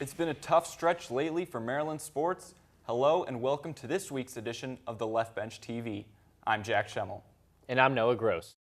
It's been a tough stretch lately for Maryland sports. Hello and welcome to this week's edition of the Left Bench TV. I'm Jack Schemmel. And I'm Noah Gross.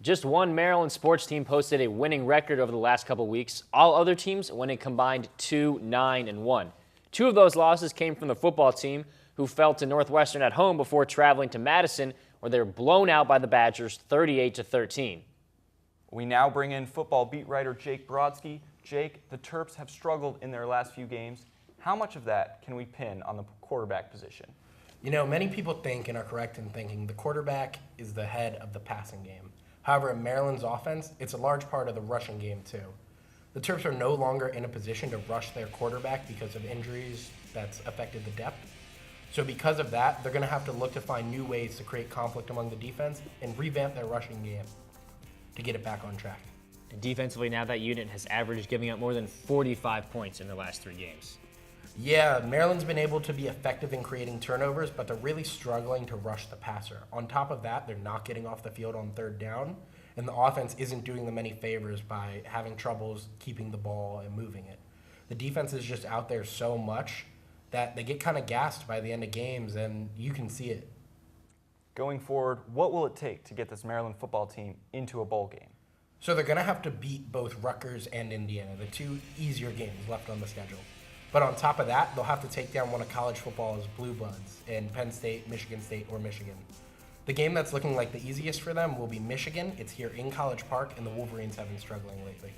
Just one Maryland sports team posted a winning record over the last couple weeks. All other teams went a combined 2-9-1. Two of those losses came from the football team, who fell to Northwestern at home before traveling to Madison, where they were blown out by the Badgers 38-13. We now bring in football beat writer Jake Broadsky. Jake, the Terps have struggled in their last few games. How much of that can we pin on the quarterback position? You know, many people think and are correct in thinking the quarterback is the head of the passing game. However, in Maryland's offense, it's a large part of the rushing game too. The Terps are no longer in a position to rush their quarterback because of injuries that's affected the depth. So because of that, they're going to have to look to find new ways to create conflict among the defense and revamp their rushing game to get it back on track. And defensively, now that unit has averaged giving up more than 45 points in their last 3 games. Yeah, Maryland's been able to be effective in creating turnovers, but they're really struggling to rush the passer. On top of that, they're not getting off the field on third down, and the offense isn't doing them any favors by having troubles keeping the ball and moving it. The defense is just out there so much that they get kind of gassed by the end of games, and you can see it. Going forward, what will it take to get this Maryland football team into a bowl game? So they're going to have to beat both Rutgers and Indiana, the two easier games left on the schedule. But on top of that, they'll have to take down one of college football's blue bloods in Penn State, Michigan State, or Michigan. The game that's looking like the easiest for them will be Michigan. It's here in College Park, and the Wolverines have been struggling lately.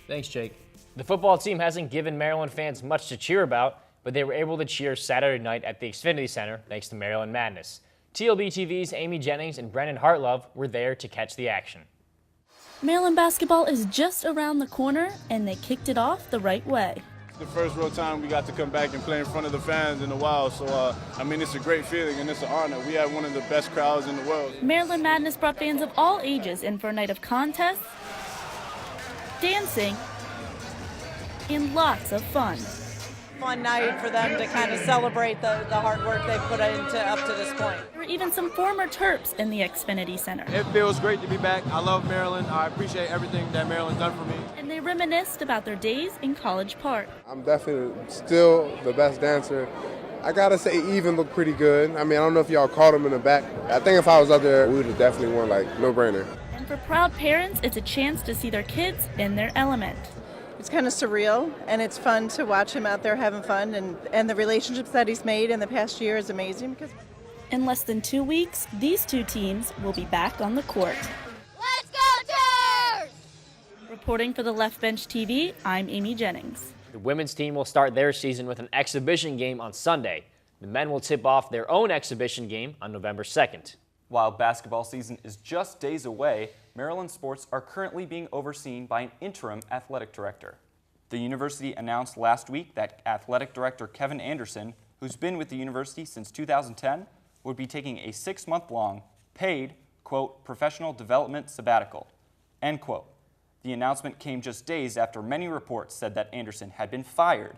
Thanks, Jake. The football team hasn't given Maryland fans much to cheer about, but they were able to cheer Saturday night at the Xfinity Center thanks to Maryland Madness. TLB TV's Amy Jennings and Brendan Hartlove were there to catch the action. Maryland basketball is just around the corner, and they kicked it off the right way. The first real time we got to come back and play in front of the fans in a while, so it's a great feeling and it's an honor. We have one of the best crowds in the world. Maryland Madness brought fans of all ages in for a night of contests, dancing, and lots of fun. Fun night for them to kind of celebrate the hard work they've put into up to this point. There were even some former Terps in the Xfinity Center. It feels great to be back. I love Maryland. I appreciate everything that Maryland's done for me. And they reminisced about their days in College Park. I'm definitely still the best dancer. I gotta say, Even looked pretty good. I don't know if y'all caught him in the back. I think if I was out there, we would have definitely won, no-brainer. And for proud parents, it's a chance to see their kids in their element. It's kind of surreal, and it's fun to watch him out there having fun, and the relationships that he's made in the past year is amazing. Because in less than 2 weeks, these two teams will be back on the court. Let's go Terps! Reporting for the Left Bench TV, I'm Amy Jennings. The women's team will start their season with an exhibition game on Sunday. The men will tip off their own exhibition game on November 2nd. While basketball season is just days away, Maryland sports are currently being overseen by an interim athletic director. The university announced last week that athletic director Kevin Anderson, who's been with the university since 2010, would be taking a 6-month-long, paid, quote, professional development sabbatical, end quote. The announcement came just days after many reports said that Anderson had been fired.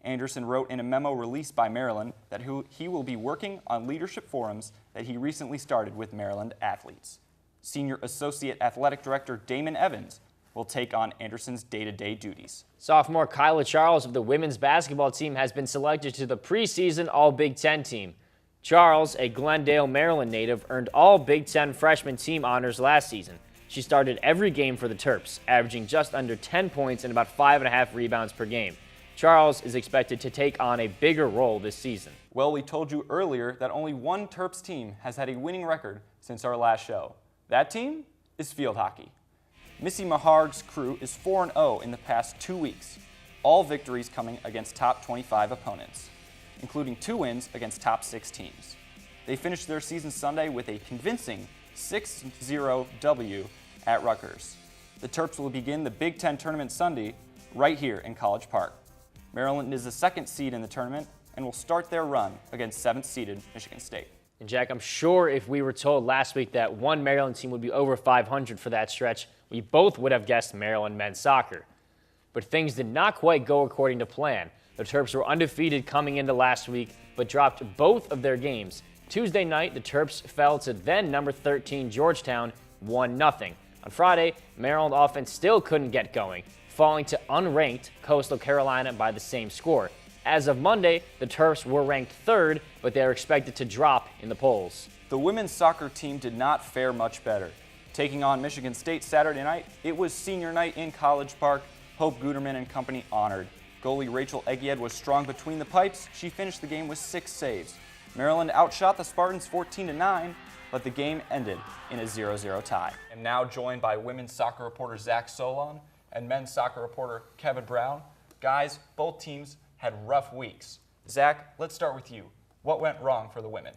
Anderson wrote in a memo released by Maryland that he will be working on leadership forums that he recently started with Maryland athletes. Senior Associate Athletic Director Damon Evans will take on Anderson's day-to-day duties. Sophomore Kyla Charles of the women's basketball team has been selected to the preseason All-Big Ten team. Charles, a Glendale, Maryland native, earned all Big Ten freshman team honors last season. She started every game for the Terps, averaging just under 10 points and about 5.5 rebounds per game. Charles is expected to take on a bigger role this season. Well, we told you earlier that only one Terps team has had a winning record since our last show. That team is field hockey. Missy Maharg's crew is 4-0 in the past 2 weeks, all victories coming against top 25 opponents, including 2 wins against top 6 teams. They finished their season Sunday with a convincing 6-0 W at Rutgers. The Terps will begin the Big Ten tournament Sunday right here in College Park. Maryland is the 2nd seed in the tournament and will start their run against 7th-seeded Michigan State. And Jack, I'm sure if we were told last week that one Maryland team would be over 500 for that stretch, we both would have guessed Maryland men's soccer. But things did not quite go according to plan. The Terps were undefeated coming into last week, but dropped both of their games. Tuesday night, the Terps fell to then number 13 Georgetown 1-0. On Friday, Maryland offense still couldn't get going. falling to unranked Coastal Carolina by the same score. As of Monday, the Terps were ranked 3rd, but they are expected to drop in the polls. The women's soccer team did not fare much better. Taking on Michigan State Saturday night, it was senior night in College Park. Hope Guterman and company honored. Goalie Rachel Egied was strong between the pipes. She finished the game with 6 saves. Maryland outshot the Spartans 14-9, but the game ended in a 0-0 tie. I'm now joined by women's soccer reporter Zach Solon and men's soccer reporter Kevin Brown. Guys, both teams had rough weeks. Zach, let's start with you. What went wrong for the women?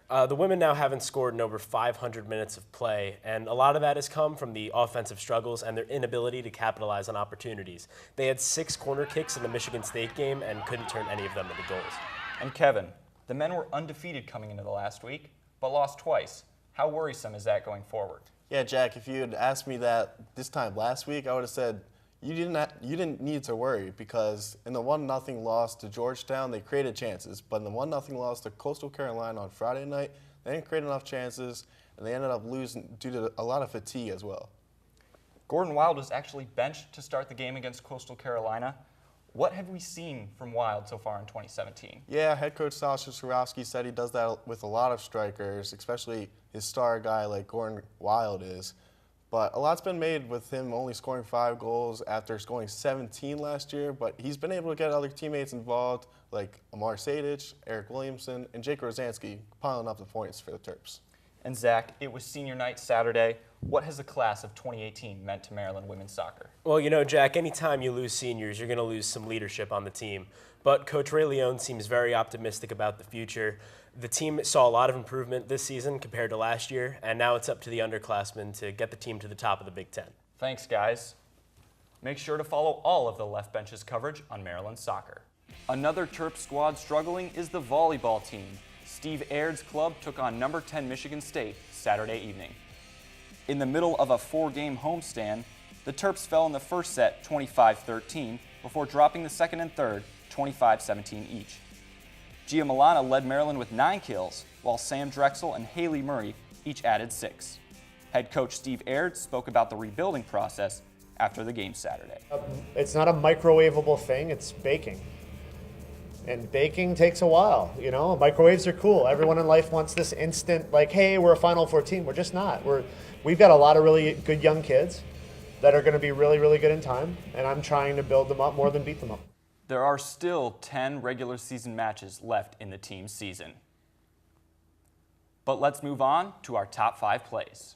The women now haven't scored in over 500 minutes of play, and a lot of that has come from the offensive struggles and their inability to capitalize on opportunities. They had 6 corner kicks in the Michigan State game and couldn't turn any of them into goals. And Kevin, the men were undefeated coming into the last week, but lost twice. How worrisome is that going forward? Yeah, Jack, if you had asked me that this time last week, I would have said you didn't need to worry, because in the 1-0 loss to Georgetown, they created chances. But in the 1-0 loss to Coastal Carolina on Friday night, they didn't create enough chances, and they ended up losing due to a lot of fatigue as well. Gordon Wild was actually benched to start the game against Coastal Carolina. What have we seen from Wild so far in 2017? Yeah, head coach Sasha Swarovski said he does that with a lot of strikers, especially his star guy like Gordon Wild is. But a lot's been made with him only scoring 5 goals after scoring 17 last year, but he's been able to get other teammates involved like Amar Sadich, Eric Williamson, and Jake Rosansky piling up the points for the Terps. And Zach, it was senior night Saturday. What has the class of 2018 meant to Maryland women's soccer? Well, you know, Jack, anytime you lose seniors, you're going to lose some leadership on the team. But Coach Ray Leone seems very optimistic about the future. The team saw a lot of improvement this season compared to last year, and now it's up to the underclassmen to get the team to the top of the Big Ten. Thanks, guys. Make sure to follow all of the Left Bench's coverage on Maryland soccer. Another Terp squad struggling is the volleyball team. Steve Aird's club took on number 10 Michigan State Saturday evening. In the middle of a 4-game homestand, the Terps fell in the first set 25-13 before dropping the second and third 25-17 each. Gia Milana led Maryland with 9 kills, while Sam Drexel and Haley Murray each added 6. Head coach Steve Aird spoke about the rebuilding process after the game Saturday. It's not a microwavable thing, it's baking. And baking takes a while, you know? Microwaves are cool. Everyone in life wants this instant, like, hey, we're a Final Four team. We're just not. We've got a lot of really good young kids that are going to be really, really good in time, and I'm trying to build them up more than beat them up. There are still 10 regular season matches left in the team's season. But let's move on to our top 5 plays.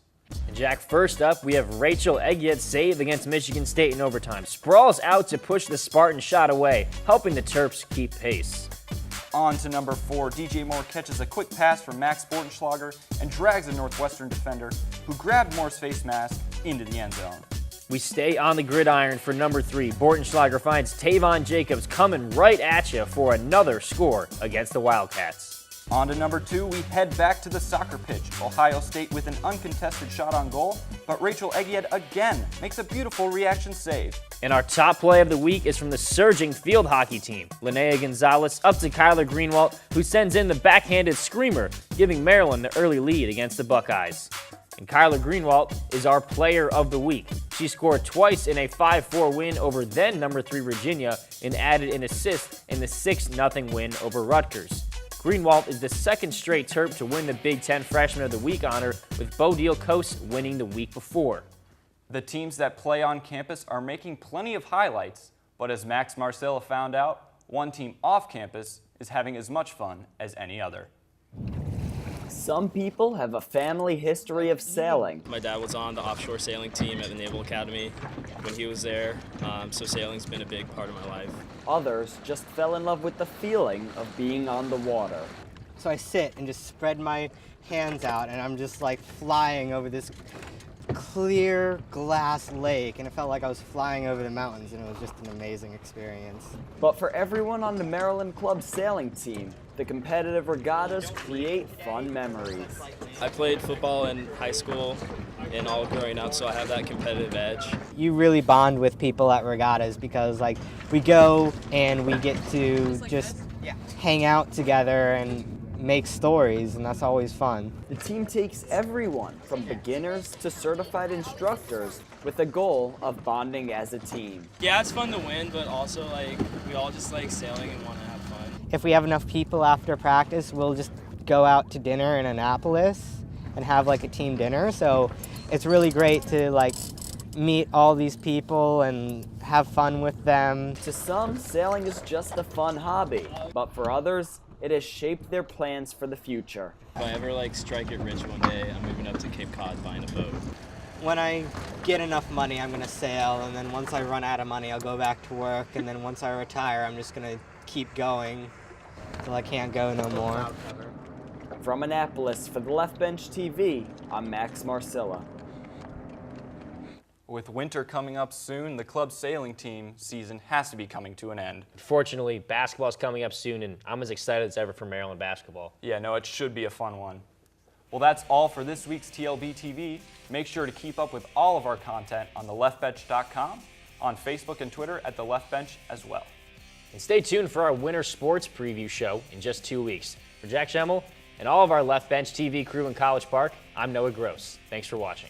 Jack, first up, we have Rachel Egied's save against Michigan State in overtime. Sprawls out to push the Spartan shot away, helping the Terps keep pace. On to number 4, DJ Moore catches a quick pass from Max Bortenschlager and drags a Northwestern defender who grabbed Moore's face mask into the end zone. We stay on the gridiron for number 3. Bortenschlager finds Tavon Jacobs coming right at you for another score against the Wildcats. On to number 2, we head back to the soccer pitch. Ohio State with an uncontested shot on goal, but Rachel Egied again makes a beautiful reaction save. And our top play of the week is from the surging field hockey team. Linnea Gonzalez up to Kyler Greenwald, who sends in the backhanded screamer, giving Maryland the early lead against the Buckeyes. And Kyler Greenwald is our player of the week. She scored twice in a 5-4 win over then number 3 Virginia and added an assist in the 6-0 win over Rutgers. Greenwald is the second straight Terp to win the Big Ten Freshman of the Week honor, with Bodil Coast winning the week before. The teams that play on campus are making plenty of highlights, but as Max Marcella found out, one team off campus is having as much fun as any other. Some people have a family history of sailing. My dad was on the offshore sailing team at the Naval Academy when he was there, so sailing's been a big part of my life. Others just fell in love with the feeling of being on the water. So I sit and just spread my hands out, and I'm just like flying over this clear glass lake, and it felt like I was flying over the mountains, and it was just an amazing experience. But for everyone on the Maryland Club sailing team, the competitive regattas create fun memories. I played football in high school and all growing up, so I have that competitive edge. You really bond with people at regattas because like we go and we get to just hang out together and make stories, and that's always fun. The team takes everyone from beginners to certified instructors with the goal of bonding as a team. Yeah, it's fun to win, but also like we all just like sailing and want to have fun. If we have enough people after practice, we'll just go out to dinner in Annapolis and have like a team dinner. So it's really great to like meet all these people and have fun with them. To some, sailing is just a fun hobby, but for others, it has shaped their plans for the future. If I ever like strike it rich one day, I'm moving up to Cape Cod buying a boat. When I get enough money, I'm gonna sail, and then once I run out of money, I'll go back to work, and then once I retire, I'm just gonna keep going till I can't go no more. From Annapolis for the Left Bench TV, I'm Max Marcilla. With winter coming up soon, the club sailing team season has to be coming to an end. Unfortunately, basketball's coming up soon, and I'm as excited as ever for Maryland basketball. Yeah, no, it should be a fun one. Well, that's all for this week's TLB TV. Make sure to keep up with all of our content on theleftbench.com, on Facebook and Twitter at The Left Bench as well. And stay tuned for our winter sports preview show in just 2 weeks. For Jack Schemmel and all of our Left Bench TV crew in College Park, I'm Noah Gross. Thanks for watching.